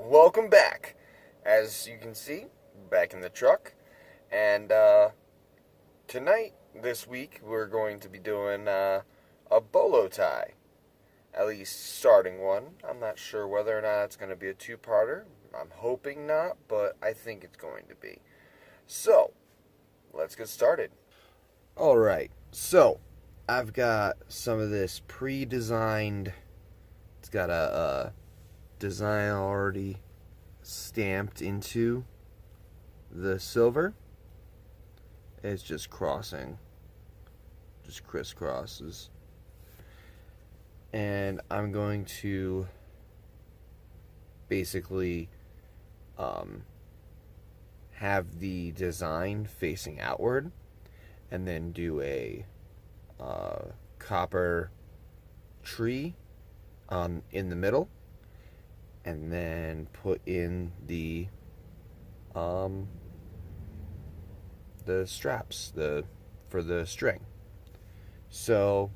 Welcome back. As you can see, back in the truck, and tonight, this week, we're going to be doing a bolo tie. At least starting one. I'm not sure whether or not it's going to be a two-parter. I'm hoping not, but I think it's going to be. So, let's get started. Alright, so I've got some of this pre-designed, it's got a design already stamped into the silver. It's just crossing, just crisscrosses. And I'm going to basically have the design facing outward, and then do a copper tree in the middle, and then put in the straps for the string. So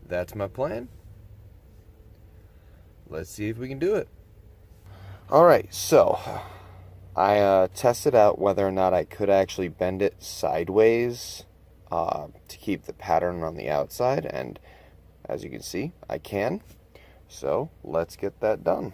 that's my plan. Let's see if we can do it. Alright, so I tested out whether or not I could actually bend it sideways to keep the pattern on the outside, and as you can see, I can. So let's get that done.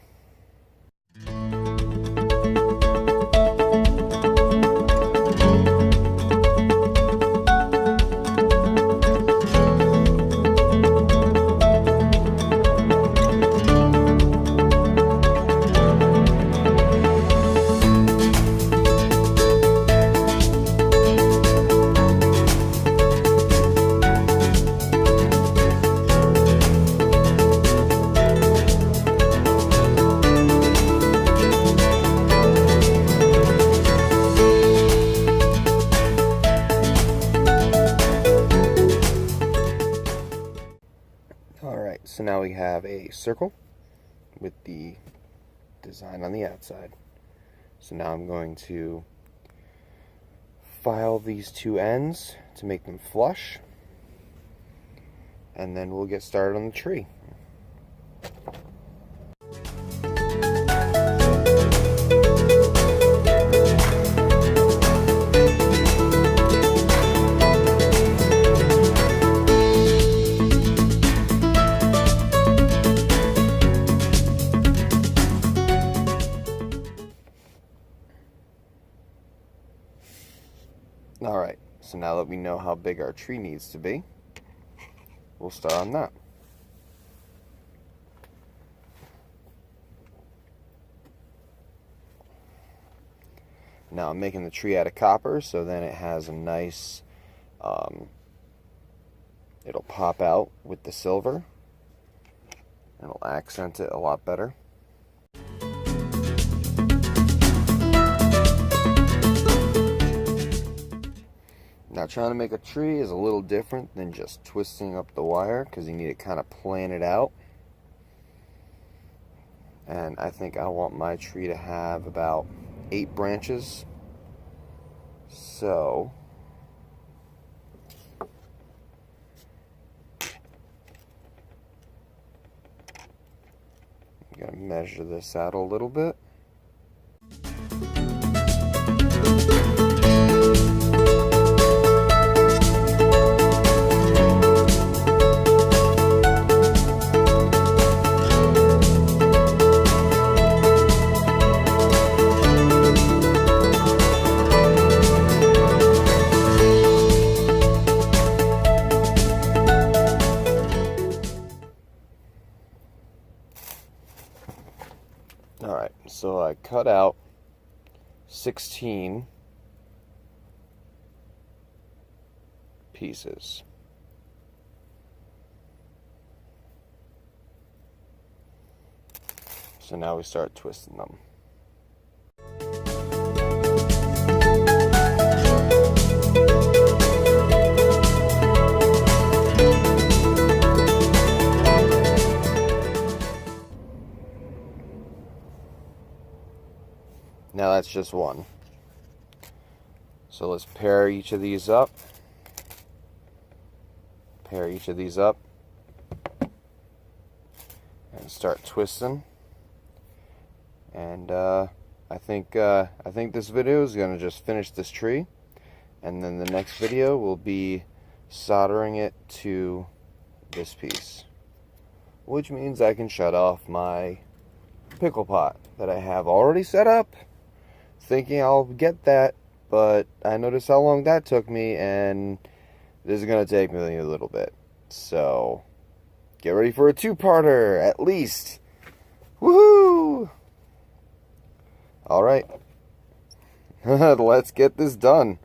Alright, so now we have a circle with the design on the outside. So now I'm going to file these two ends to make them flush, and then we'll get started on the tree. Alright, so now that we know how big our tree needs to be, we'll start on that. Now I'm making the tree out of copper, so then it has a nice, it'll pop out with the silver. It'll accent it a lot better. Now, trying to make a tree is a little different than just twisting up the wire, because you need to kind of plan it out. And I think I want my tree to have about 8 branches. So I'm going to measure this out a little bit. Alright, so I cut out 16 pieces. So now we start twisting them. Now that's just one. So let's pair each of these up. Pair each of these up. And start twisting. And I think this video is gonna just finish this tree, and then the next video will be soldering it to this piece, which means I can shut off my pickle pot that I have already set up, thinking I'll get that, but I noticed how long that took me, and this is gonna take me a little bit. So get ready for a two-parter at least. Woohoo! All right, let's get this done.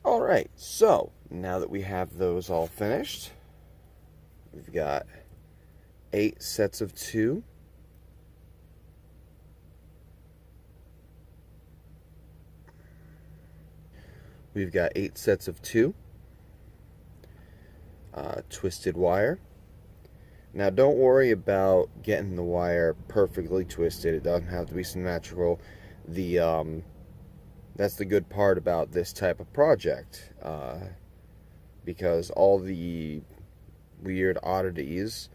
Alright, so now that we have those all finished, we've got 8 sets of 2. We've got 8 sets of 2 twisted wire. Now don't worry about getting the wire perfectly twisted. It doesn't have to be symmetrical. That's the good part about this type of project, because all the weird oddities,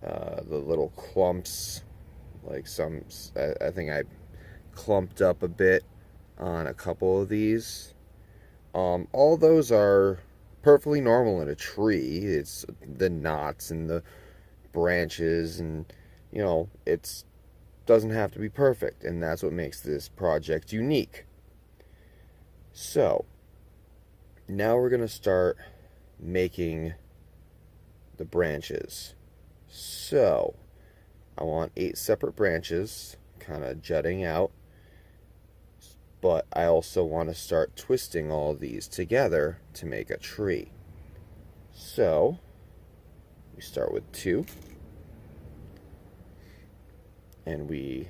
the little clumps, like I think I clumped up a bit on a couple of these. All those are perfectly normal in a tree. It's the knots and the branches, and you know, it doesn't have to be perfect, and that's what makes this project unique. So now we're going to start making the branches. So I want 8 separate branches kind of jutting out, but I also want to start twisting all of these together to make a tree. So we start with 2, and we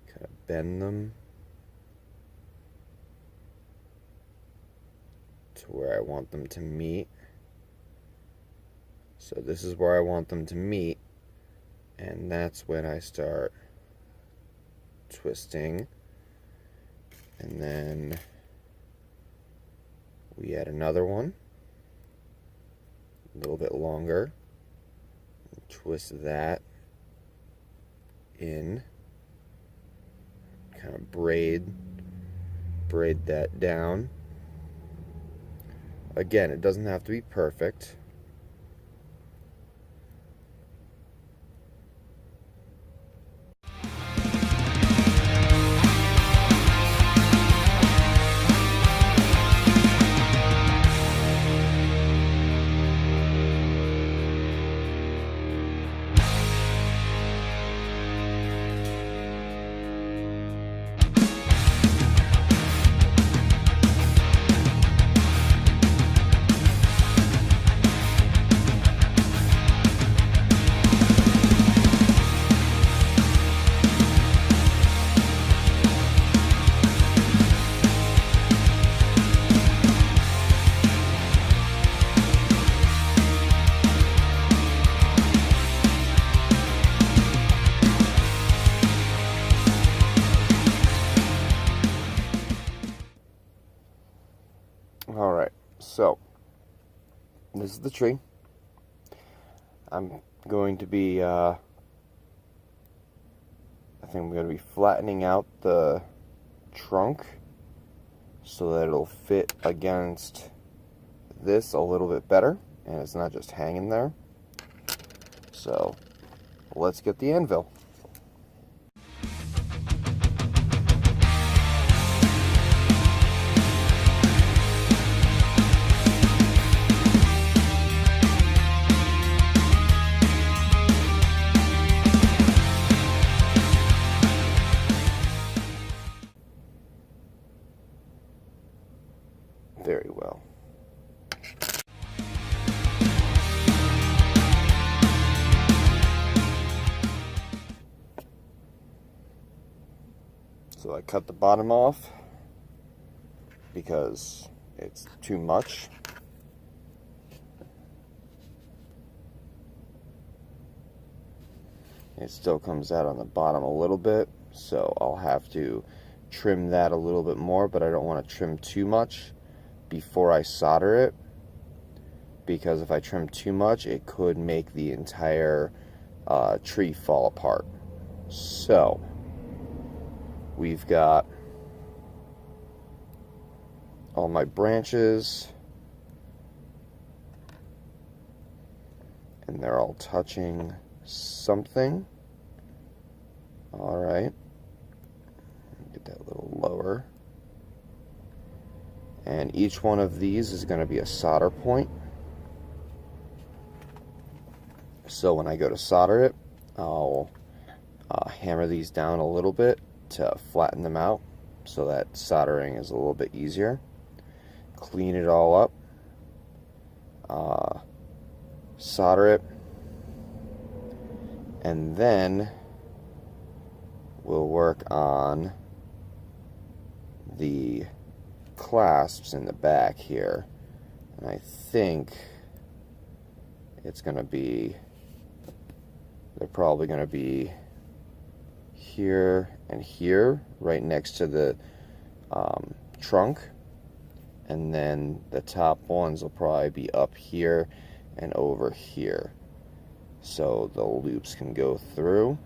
kind of bend them to where I want them to meet. So this is where I want them to meet, and that's when I start twisting, and then we add another one a little bit longer, twist that in, kind of braid that down. Again, it doesn't have to be perfect. this is the tree. I'm going to be, I think I'm going to be flattening out the trunk so that it'll fit against this a little bit better, and it's not just hanging there. So let's get the anvil. Very well. So I cut the bottom off because it's too much. It still comes out on the bottom a little bit, so I'll have to trim that a little bit more, but I don't want to trim too much before I solder it, because if I trim too much, it could make the entire tree fall apart. So we've got all my branches, and they're all touching something. All right, get that a little lower. And each one of these is going to be a solder point. So when I go to solder it, I'll hammer these down a little bit to flatten them out so that soldering is a little bit easier. Clean it all up, solder it, and then we'll work on the clasps in the back here. And I think it's going to be, they're probably going to be here and here, right next to the trunk. And then the top ones will probably be up here and over here, so the loops can go through.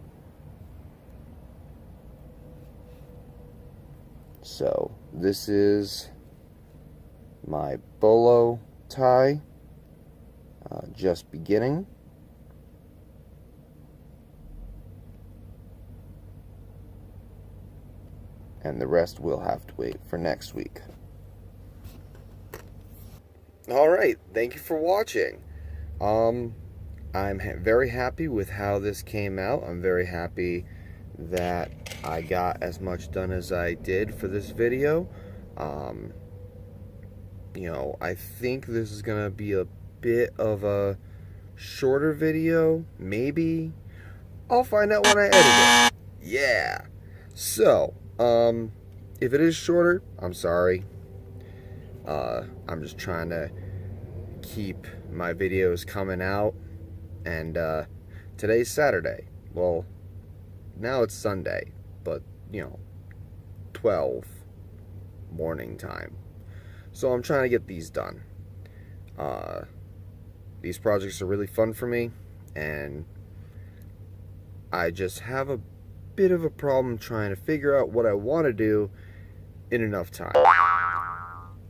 So this is my bolo tie, just beginning. And the rest will have to wait for next week. Alright, thank you for watching. I'm very happy with how this came out. I'm very happy that I got as much done as I did for this video. You know, I think this is gonna be a bit of a shorter video, maybe. I'll find out when I edit it. Yeah. So, if it is shorter, I'm sorry. I'm just trying to keep my videos coming out, and today's Saturday. Well, now it's Sunday, but you know, 12 morning time. So I'm trying to get these done. These projects are really fun for me, and I just have a bit of a problem trying to figure out what I want to do in enough time.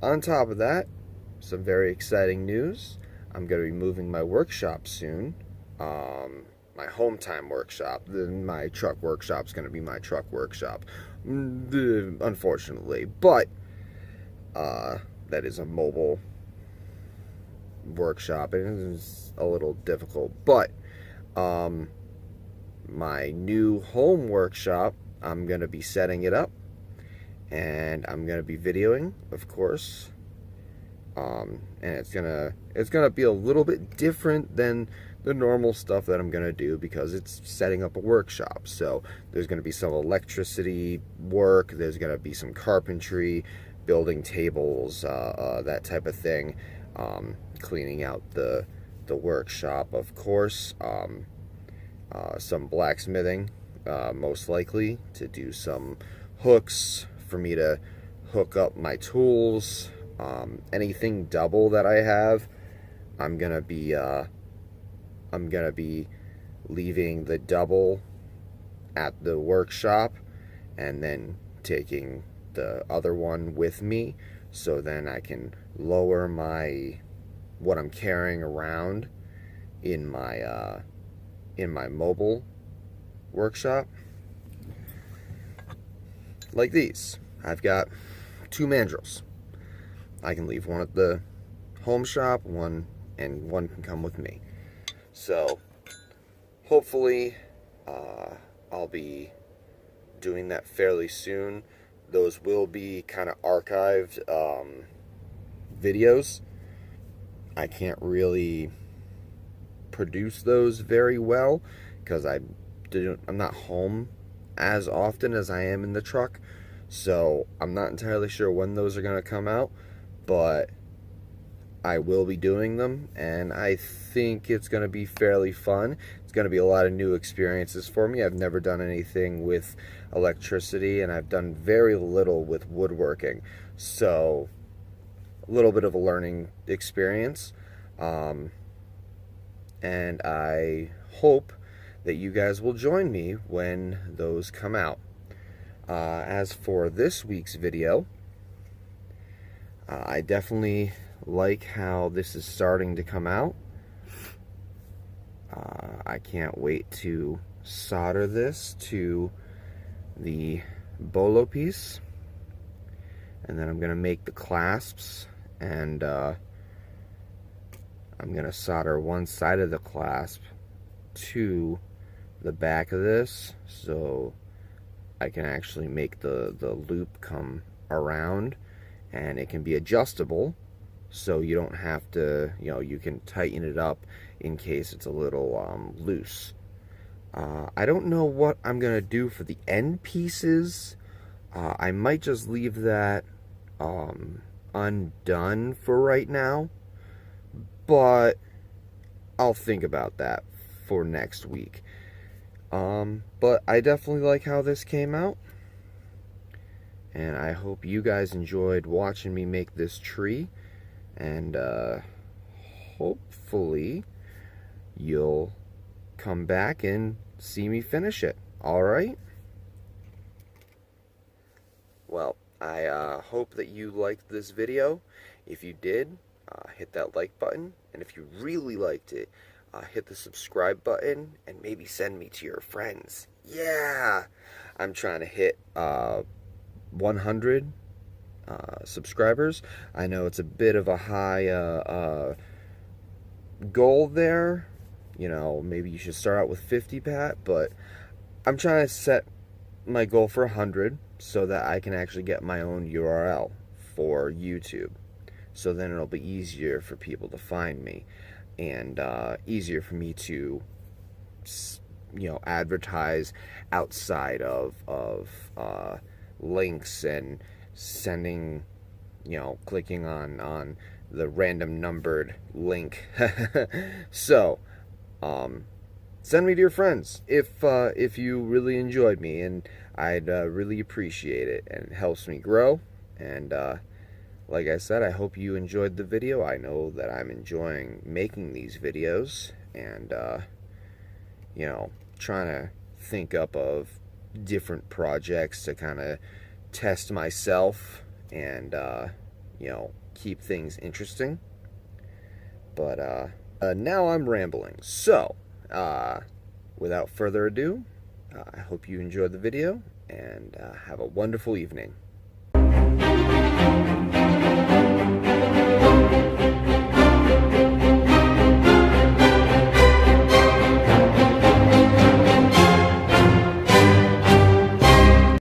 On top of that, some very exciting news. I'm going to be moving my workshop soon. My home time workshop. Then my truck workshop is going to be my truck workshop. Unfortunately. But, that is a mobile workshop. It is a little difficult. But, my new home workshop, I'm going to be setting it up. And I'm gonna be videoing, of course, and it's gonna be a little bit different than the normal stuff that I'm gonna do, because it's setting up a workshop. So there's gonna be some electricity work, there's gonna be some carpentry, building tables, that type of thing, cleaning out the workshop, of course, some blacksmithing, most likely, to do some hooks for me to hook up my tools, anything double that I have, I'm gonna be leaving the double at the workshop and then taking the other one with me, so then I can lower what I'm carrying around in my mobile workshop. Like these. I've got 2 mandrels. I can leave one at the home shop, and one can come with me. So hopefully I'll be doing that fairly soon. Those will be kind of archived videos. I can't really produce those very well because I'm not home as often as I am in the truck, so I'm not entirely sure when those are going to come out, but I will be doing them, and I think it's going to be fairly fun. It's going to be a lot of new experiences for me. I've never done anything with electricity, and I've done very little with woodworking, so a little bit of a learning experience. And I hope that you guys will join me when those come out. As for this week's video, I definitely like how this is starting to come out. I can't wait to solder this to the Bolo piece, and then I'm going to make the clasps, and I'm going to solder one side of the clasp to the back of this so I can actually make the loop come around, and it can be adjustable so you don't have to, you can tighten it up in case it's a little loose. I don't know what I'm going to do for the end pieces. I might just leave that undone for right now, but I'll think about that for next week. But I definitely like how this came out, and I hope you guys enjoyed watching me make this tree, and hopefully you'll come back and see me finish it. Alright? Well, I hope that you liked this video. If you did, hit that like button, and if you really liked it, hit the subscribe button, and maybe send me to your friends. Yeah! I'm trying to hit 100 subscribers. I know it's a bit of a high goal there. Maybe you should start out with 50, Pat, but I'm trying to set my goal for 100 so that I can actually get my own URL for YouTube. So then it'll be easier for people to find me, and easier for me to, advertise outside of links and sending, clicking on the random numbered link. So, send me to your friends if you really enjoyed me, and I'd really appreciate it, and it helps me grow. And like I said, I hope you enjoyed the video. I know that I'm enjoying making these videos, and trying to think up of different projects to kind of test myself and keep things interesting. But now I'm rambling, so without further ado, I hope you enjoyed the video, and have a wonderful evening.